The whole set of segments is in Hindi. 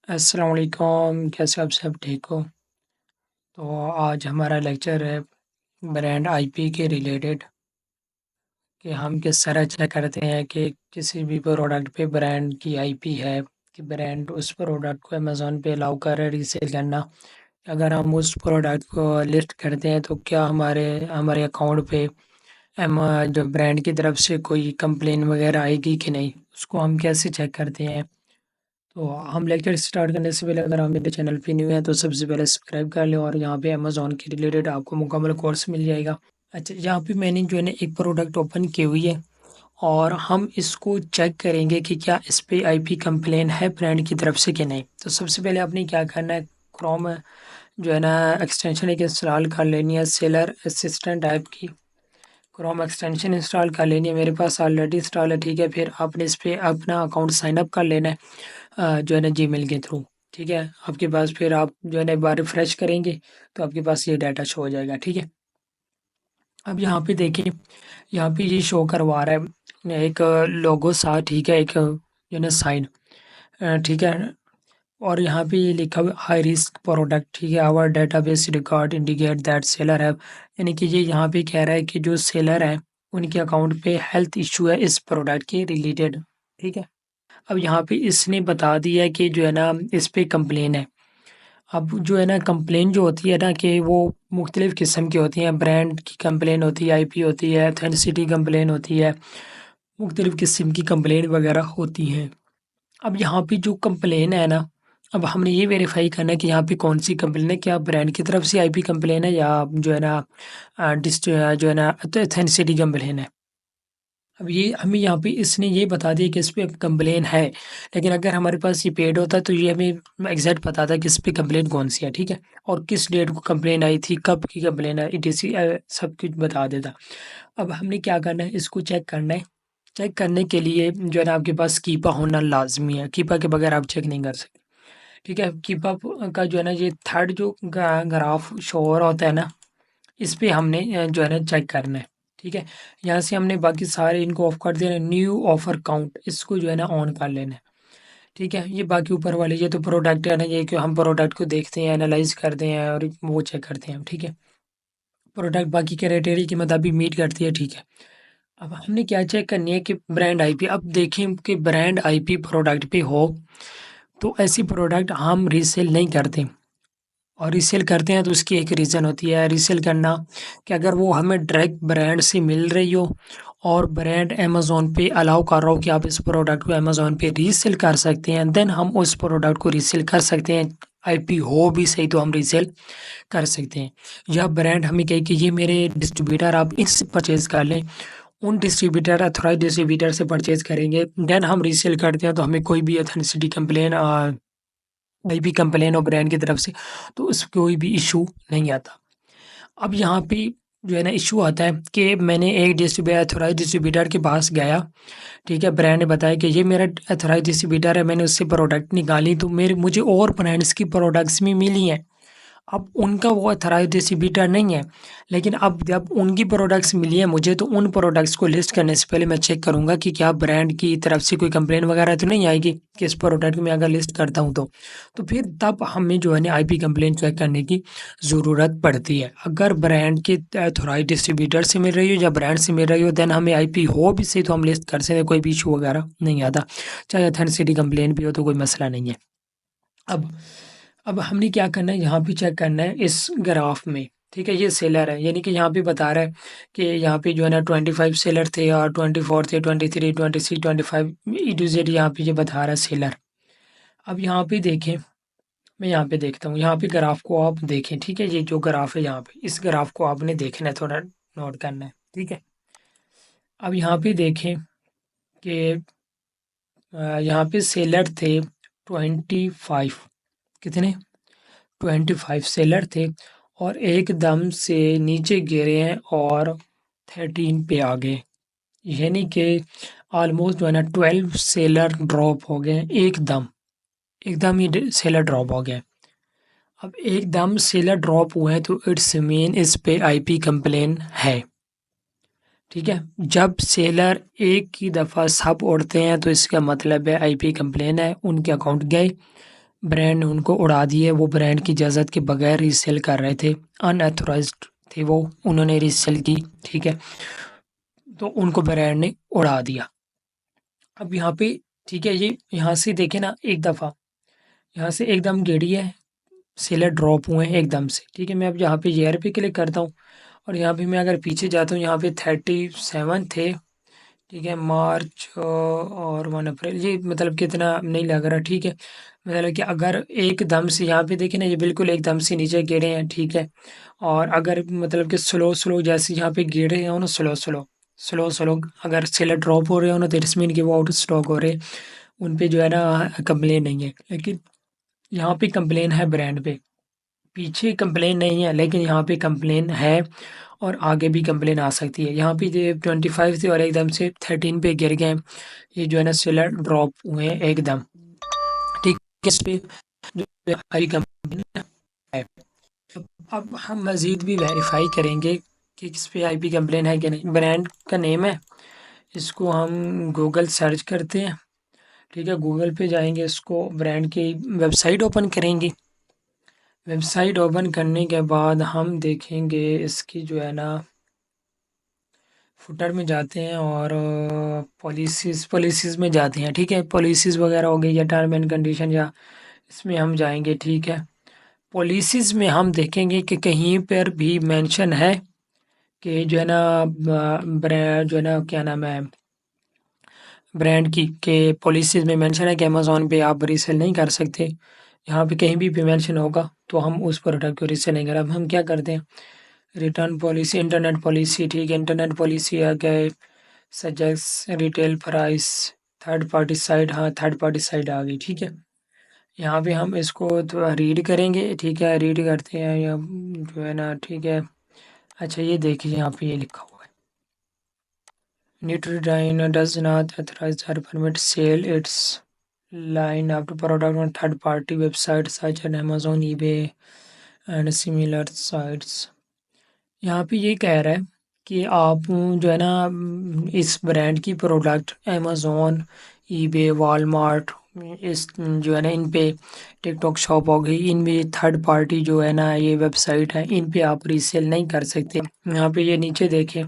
अस्सलाम वालेकुम, कैसे आप सब ठीक हो? तो आज हमारा लेक्चर है ब्रांड आईपी के रिलेटेड कि हम किस तरह चेक करते हैं कि किसी भी प्रोडक्ट पे ब्रांड की आईपी है कि ब्रांड उस प्रोडक्ट को अमेज़न पे अलाउ कर रहा है रीसेल करना। अगर हम उस प्रोडक्ट को लिस्ट करते हैं तो क्या हमारे हमारे अकाउंट पे जो ब्रांड की तरफ से कोई कंप्लेन वगैरह आएगी कि नहीं, उसको हम कैसे चेक करते हैं? तो हम लेक्चर स्टार्ट करने से पहले अगर आप मेरे चैनल पे न्यू हैं तो सबसे पहले सब्सक्राइब कर लें और यहाँ पे अमेज़न के रिलेटेड आपको मुकम्मल कोर्स मिल जाएगा। अच्छा, यहाँ पे मैंने जो है ना एक प्रोडक्ट ओपन की हुई है और हम इसको चेक करेंगे कि क्या इस पे आईपी कंप्लेन है ब्रांड की तरफ से कि नहीं। तो सबसे पहले आपने क्या करना है, क्रोम जो है ना एक्सटेंशन एक इंस्टॉल कर लेनी है सेलर असिस्टेंट ऐप की। क्रोम एक्सटेंशन इंस्टॉल कर लेनी है, मेरे पास ऑलरेडी इंस्टॉल है। ठीक है, फिर आपने इस पे अपना अकाउंट साइन अप कर लेना है जो है ना जीमेल के थ्रू। ठीक है, आपके पास फिर आप जो है ना एक बार रिफ्रेश करेंगे तो आपके पास ये डाटा शो हो जाएगा। ठीक है, अब यहाँ पे देखिए, यहाँ पे ये शो करवा रहा है एक लोगो सा। ठीक है, एक जो है ना साइन। ठीक है, और यहाँ पे ये लिखा हुआ हाई रिस्क प्रोडक्ट। ठीक है, our database record indicate that seller है, यानी कि ये यहाँ पे कह रहा है कि जो सेलर है उनके अकाउंट पे हेल्थ इशू है इस प्रोडक्ट के रिलेटेड। ठीक है, अब यहाँ पे इसने बता दिया है कि जो है ना इस पे कंप्लेन है। अब जो है ना कंप्लेन जो होती है ना कि वो मुख्तलिफ़ किस्म की होती हैं। ब्रांड की कंप्लेन होती है, आईपी होती है, ऑथेंटिसिटी कंप्लेन होती है, मुख्तलिफ़ किस्म की कंप्लेन वगैरह होती हैं। अब यहाँ पे जो कंप्लेन है ना, अब हमने ये वेरीफाई करना है कि यहाँ पे कौन सी कंप्लेन है, क्या ब्रांड की तरफ से आईपी कंप्लेन है या जो है ना जो है ना ऑथेंटिसिटी कंप्लेन है। अब ये हमें यहाँ पे इसने ये बता दिया कि इस पे कंप्लेन है, लेकिन अगर हमारे पास ये पेड होता तो ये हमें एग्जैक्ट पता था कि इस पे कंप्लेन कौन सी है। ठीक है, और किस डेट को कंप्लेन आई थी, कब की कंप्लेन है, etc सब कुछ बता देता। अब हमने क्या करना है, इसको चेक करना है। चेक करने के लिए जो है ना आपके पास कीपा होना लाजमी है, कीपा के बगैर आप चेक नहीं कर सकते। ठीक है, कीपा का जो है ना ये थर्ड जो ग्राफ शो हो रहा होता है ना, इस पे हमने जो है ना चेक करना है। ठीक है, यहाँ से हमने बाकी सारे इनको ऑफ कर देना, न्यू ऑफर काउंट इसको जो है ना ऑन कर लेना है। ठीक है, ये बाकी ऊपर वाले ये तो प्रोडक्ट है ना, ये कि हम प्रोडक्ट को देखते हैं, एनालाइज करते हैं और वो चेक करते हैं। ठीक है, प्रोडक्ट बाकी क्राइटेरिया के मुताबिक मीट करती है। ठीक है, अब हमने क्या चेक करनी है कि ब्रांड आईपी। अब देखें कि ब्रांड आईपी प्रोडक्ट पे हो तो ऐसी प्रोडक्ट हम रीसेल नहीं करते, और रीसेल करते हैं तो उसकी एक रीज़न होती है रीसेल करना कि अगर वो हमें डायरेक्ट ब्रांड से मिल रही हो और ब्रांड अमेज़न पे अलाउ कर रहा हो कि आप इस प्रोडक्ट को अमेज़न पे रीसेल कर सकते हैं, देन हम उस प्रोडक्ट को रीसेल कर सकते हैं। आईपी हो भी सही तो हम रीसेल कर सकते हैं। या ब्रांड हमें कहे कि ये मेरे डिस्ट्रीब्यूटर, आप इससे परचेज़ कर लें, उन डिस्ट्रीब्यूटर अथॉराइज्ड डिस्ट्रीब्यूटर से परचेज़ करेंगे, देन हम रीसेल करते हैं तो हमें कोई भी ऑथेंटिसिटी कंप्लेन कोई भी कंप्लेन हो ब्रांड की तरफ से तो उस कोई भी इशू नहीं आता। अब यहाँ पे जो है ना इशू आता है कि मैंने एक डिस्ट्रीब्यूटर अथॉराइज्ड डिस्ट्रीब्यूटर के पास गया। ठीक है, ब्रांड ने बताया कि ये मेरा अथॉराइज्ड डिस्ट्रीब्यूटर है, मैंने उससे प्रोडक्ट निकाली तो मेरे मुझे और ब्रांड्स की प्रोडक्ट्स भी मिली हैं। अब उनका वो ऑथराइज़्ड डिस्ट्रीब्यूटर नहीं है, लेकिन अब जब उनकी प्रोडक्ट्स मिली है मुझे, तो उन प्रोडक्ट्स को लिस्ट करने से पहले मैं चेक करूँगा कि क्या ब्रांड की तरफ से कोई कंप्लेन वगैरह तो नहीं आएगी कि इस प्रोडक्ट में अगर लिस्ट करता हूँ तो। तो फिर तब हमें जो है ना आईपी कंप्लेन चेक करने की ज़रूरत पड़ती है। अगर ब्रांड के ऑथराइज़्ड डिस्ट्रीब्यूटर से मिल रही हो या ब्रांड से मिल रही हो, देन हमें आईपी हो भी सही तो हम लिस्ट कर सकते हैं, कोई भी इशू वगैरह नहीं आता। चाहे ऑथेंटिसिटी कंप्लेन भी हो तो कोई मसला नहीं है। अब अब हमने क्या करना है, यहाँ पे चेक करना है इस ग्राफ में। ठीक है, ये सेलर है, यानी कि यहाँ पे बता रहा है कि यहाँ पे जो है ना 25 सेलर थे और 24 थे, 23, 26, 25 E to Z यहाँ पे ये बता रहा है सेलर। अब यहाँ पे देखें, मैं यहाँ पे देखता हूँ, यहाँ पे ग्राफ को आप देखें। ठीक है, ये जो ग्राफ है यहाँ पे, इस ग्राफ को आपने देखना है, थोड़ा नोट करना है। ठीक है, अब यहाँ पे देखें कि यहाँ पे सेलर थे 25, कितने 25 सेलर थे, और एकदम से नीचे गिरे हैं और 13 पे आ गए, यानी कि ऑलमोस्ट जो है ना 12 सेलर ड्रॉप हो गए एकदम। एकदम ही सेलर ड्रॉप हो गए। अब एकदम सेलर ड्रॉप हुए हैं तो इट्स मीन इस पे आईपी कंप्लेन है। ठीक है, जब सेलर एक ही दफ़ा सब उड़ते हैं तो इसका मतलब है आईपी कंप्लेन है, उनके अकाउंट गए, ब्रांड ने उनको उड़ा दिए, वो ब्रांड की इजाज़त के बगैर रीसेल कर रहे थे, अनऑथराइज्ड थे वो, उन्होंने रीसेल की, ठीक है। तो उनको ब्रांड ने उड़ा दिया। अब यहाँ पे ठीक है, ये यहाँ से देखें ना, एक दफ़ा यहाँ से एकदम गिरी है, सेलर ड्रॉप हुए हैं एकदम से, ठीक है। मैं अब यहाँ पे ईयर पे क्लिक करता हूँ और यहाँ पे मैं अगर पीछे जाता हूँ, यहाँ पे 37 थे, ठीक है। मार्च और 1 अप्रैल, ये मतलब कितना नहीं लग रहा, ठीक है। मतलब कि अगर एकदम से यहाँ पे देखें ना, ये बिल्कुल एकदम से नीचे गिरे हैं, ठीक है। और अगर मतलब कि स्लो स्लो जैसे यहाँ पे गिरे हैं ना, स्लो स्लो स्लो स्लो अगर सेलर ड्रॉप हो रहे हो ना, तो इट्स मीन कि वो आउट ऑफ स्टॉक हो रहे, उन पे जो है ना कंप्लेन नहीं है। लेकिन यहाँ पे कंप्लेन है ब्रांड पे, पीछे कंप्लेन नहीं है, लेकिन यहाँ पे कंप्लेन है और आगे भी कंप्लेन आ सकती है। यहाँ पे ये 25 थे और एकदम से 13 पे गिर गए, ये जो है ना सेलर ड्रॉप हुए हैं एकदम, ठीक है। इस पे जो है हमारी कंप्लेन है। अब हम मज़ीद भी वेरीफाई करेंगे कि किस पे आईपी कंप्लेन है कि नहीं। ब्रांड का नेम है, इसको हम गूगल सर्च करते हैं, ठीक है। गूगल पे जाएंगे, इसको ब्रांड की वेबसाइट ओपन करेंगे। वेबसाइट ओपन करने के बाद हम देखेंगे इसकी जो है ना, फुटर में जाते हैं और पॉलिसीज़ में जाते हैं, ठीक है। पॉलिसीज़ वगैरह हो गई या टर्म एंड कंडीशन, या इसमें हम जाएंगे, ठीक है। पॉलिसीज़ में हम देखेंगे कि कहीं पर भी मेंशन है कि जो है ना ब्रांड जो है ना, क्या नाम है ब्रांड की, के पॉलिसीज़ में मेंशन है कि अमेज़न पे आप रीसेल नहीं कर सकते। यहाँ पे कहीं भी मेंशन होगा तो हम उस प्रोडक्ट को रीसेल नहीं करें। अब हम क्या करते हैं, रिटर्न पॉलिसी, इंटरनेट पॉलिसी, ठीक है। इंटरनेट पॉलिसी आ गए, suggest retail price, third party site, हाँ थर्ड पार्टी साइट आ गई, ठीक है। यहाँ पे हम इसको थोड़ा रीड करेंगे, ठीक है। रीड करते हैं या जो है ना, ठीक है। अच्छा ये देखिए, यहाँ पे ये लिखा हुआ है, Nutridyne does not authorize or permit sale its line of product on third party websites such as Amazon, eBay and similar sites। यहाँ पे ये कह रहा है कि आप जो है ना इस ब्रांड की प्रोडक्ट अमेज़न, ईबे, वॉलमार्ट, इस जो है ना इन पे, टिकटॉक शॉप हो गई, इन पे थर्ड पार्टी जो है ना ये वेबसाइट है, इन पे आप रीसेल नहीं कर सकते। यहाँ पे ये नीचे देखें,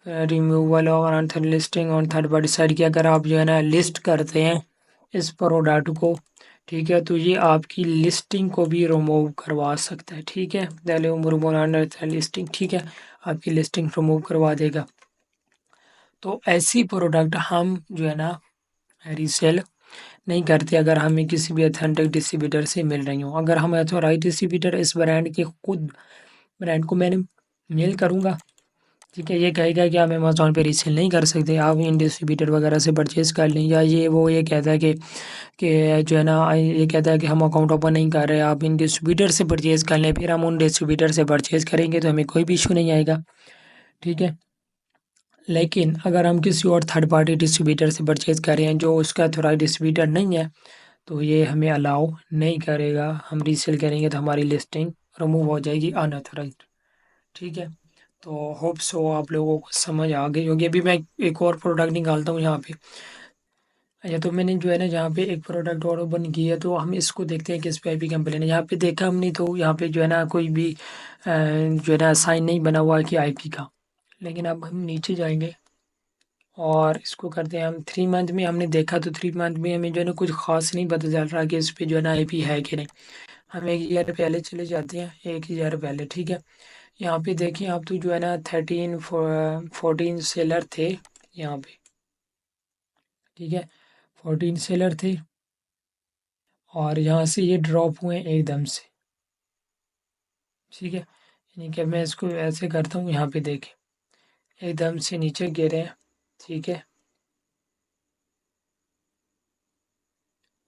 रिमूवल और another listing on third party site की, अगर आप जो है ना लिस्ट करते हैं इस प्रोडक्ट को, ठीक है, तो ये आपकी लिस्टिंग को भी रिमूव करवा सकता है, ठीक है। लिस्टिंग, ठीक है, आपकी लिस्टिंग रिमूव करवा देगा। तो ऐसी प्रोडक्ट हम जो है ना रीसेल नहीं करते अगर हमें किसी भी अथेंटिक डिस्ट्रीब्यूटर से मिल रही हो। अगर हम ऑथोराइज्ड डिस्ट्रीब्यूटर इस ब्रांड के खुद ब्रांड को मैंने मेल करूँगा, ठीक है, ये कहेगा कि आप अमेज़न पे रीसेल नहीं कर सकते, आप इन डिस्ट्रीब्यूटर वगैरह से परचेज़ कर लें, या ये वो ये कहता है कि जो है ना, ये कहता है कि हम अकाउंट ओपन नहीं कर रहे, आप इन डिस्ट्रीब्यूटर से परचेज़ कर लें, फिर हम उन डिस्ट्रीब्यूटर से परचेज़ करेंगे तो हमें कोई भी इशू नहीं आएगा, ठीक है। लेकिन अगर हम किसी और थर्ड पार्टी डिस्ट्रीब्यूटर से परचेज़ कर रहे हैं जो उसका ऑथोराइज्ड डिस्ट्रीब्यूटर नहीं है, तो ये हमें अलाउ नहीं करेगा। हम रीसेल करेंगे तो हमारी लिस्टिंग रिमूव हो जाएगी अनऑथराइज्ड, ठीक है। तो होप सो आप लोगों को समझ आ गई होगी। अभी मैं एक और प्रोडक्ट निकालता हूँ यहाँ पे। अच्छा, तो मैंने जो है ना यहाँ पे एक प्रोडक्ट और ओपन की है, तो हम इसको देखते हैं कि इस पे आईपी कंप्लेन है। यहाँ पे देखा हमने, तो यहाँ पे जो है ना कोई भी जो है ना साइन नहीं बना हुआ है कि आईपी का। लेकिन अब हम नीचे जाएंगे और इसको करते हैं हम 3 मंथ में। हमने देखा तो 3 मंथ में हमें जो है ना कुछ ख़ास नहीं पता चल रहा कि इस पे जो है ना आईपी है कि नहीं। हम 1 ईयर पहले चले जाते हैं, 1 ईयर पहले, ठीक है। यहाँ पे देखें आप, तो जो है ना 14 सेलर थे यहाँ पे, ठीक है। 14 सेलर थे और यहाँ से ये ड्रॉप हुए एकदम से, ठीक है। यानी कि मैं इसको ऐसे करता हूँ, यहाँ पे देखें एकदम से नीचे गिरे हैं, ठीक है।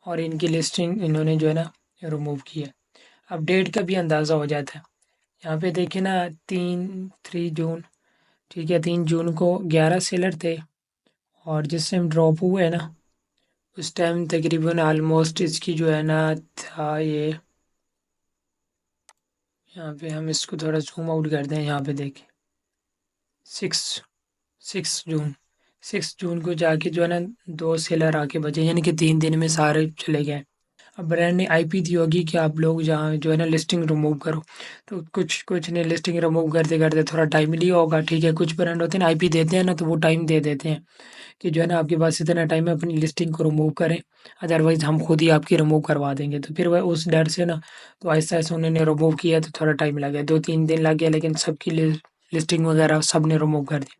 और इनकी लिस्टिंग इन्होंने जो है ना रिमूव की है। अब डेट का भी अंदाज़ा हो जाता है। यहाँ पे देखिए ना, 3 जून, ठीक है, 3 जून को 11 सेलर थे और जिस टाइम ड्रॉप हुए हैं ना, उस टाइम तकरीबन ऑलमोस्ट इसकी जो है ना था ये, यहाँ पे हम इसको थोड़ा जूम आउट करते हैं, यहाँ पे देखें 6 6 जून, 6 जून को जाके जो है ना 2 सेलर आके बचे, यानी कि 3 दिन में सारे चले गए। अब ब्रांड ने आईपी दी होगी कि आप लोग जहाँ जो है ना लिस्टिंग रिमूव करो, तो कुछ कुछ ने लिस्टिंग रिमूव करते-करते थोड़ा टाइम लिया होगा, ठीक है। कुछ ब्रांड होते हैं ना आईपी देते हैं ना तो वो टाइम दे देते हैं कि जो है ना आपके पास इतना टाइम है अपनी लिस्टिंग को रिमूव करें, अदरवाइज़ हम खुद ही आपकी रिमूव करवा देंगे। तो फिर वह उस डर से ना तो आहिस्ता-आहिस्ता उन्होंने रिमूव किया तो थोड़ा टाइम लगा, 2-3 दिन लग गया लेकिन सबकी लिस्टिंग वगैरह सबने रिमूव कर दी।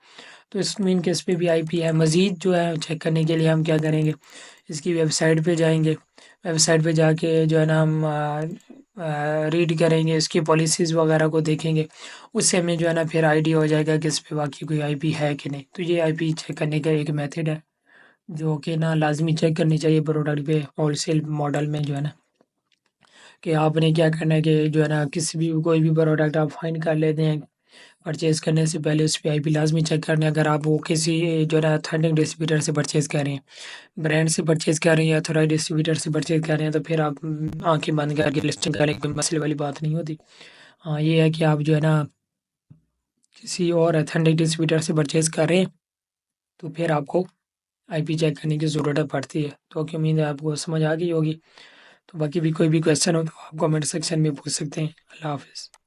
तो इस मेन केस पे भी आईपी है। मज़ीद जो है चेक करने के लिए हम क्या करेंगे, इसकी वेबसाइट पे जाएँगे। वेबसाइट पे जाके जो है ना हम रीड करेंगे, इसकी पॉलिसीज़ वगैरह को देखेंगे। उससे हमें जो है ना फिर आइडिया हो जाएगा कि इस पे वाक़ई कोई आईपी है कि नहीं। तो ये आईपी चेक करने का एक मेथड है, जो कि ना लाज़मी चेक करनी चाहिए प्रोडक्ट पे होलसेल मॉडल में जो है ना, कि आपने क्या करना है कि जो है ना किसी भी कोई भी प्रोडक्ट आप फाइंड कर लेते हैं, परचेज़ करने से पहले उस पे आईपी लाज़मी चेक करना है। अगर आप वो किसी जो है ना ऑथेंटिक डिस्ट्रीब्यूटर से परचेज़ कर रहे हैं, ब्रांड से परचेज़ कर रहे हैं या ऑथराइज़्ड डिस्ट्रीब्यूटर से परचेज़ कर रहे हैं, तो फिर आप आँखें बंद करके लिस्टिंग करें, कोई मसले वाली बात नहीं होती। हाँ, ये है कि आप जो है ना किसी और ऑथेंटिक डिस्ट्रीब्यूटर से परचेज़ कर रहे हैं, तो फिर आपको आईपी चेक करने की ज़रूरत पड़ती है। तो कि उम्मीद है आपको समझ आ गई होगी। तो बाकी भी कोई भी क्वेश्चन हो तो आप कमेंट सेक्शन में पूछ सकते हैं। अल्लाह हाफ़िज़।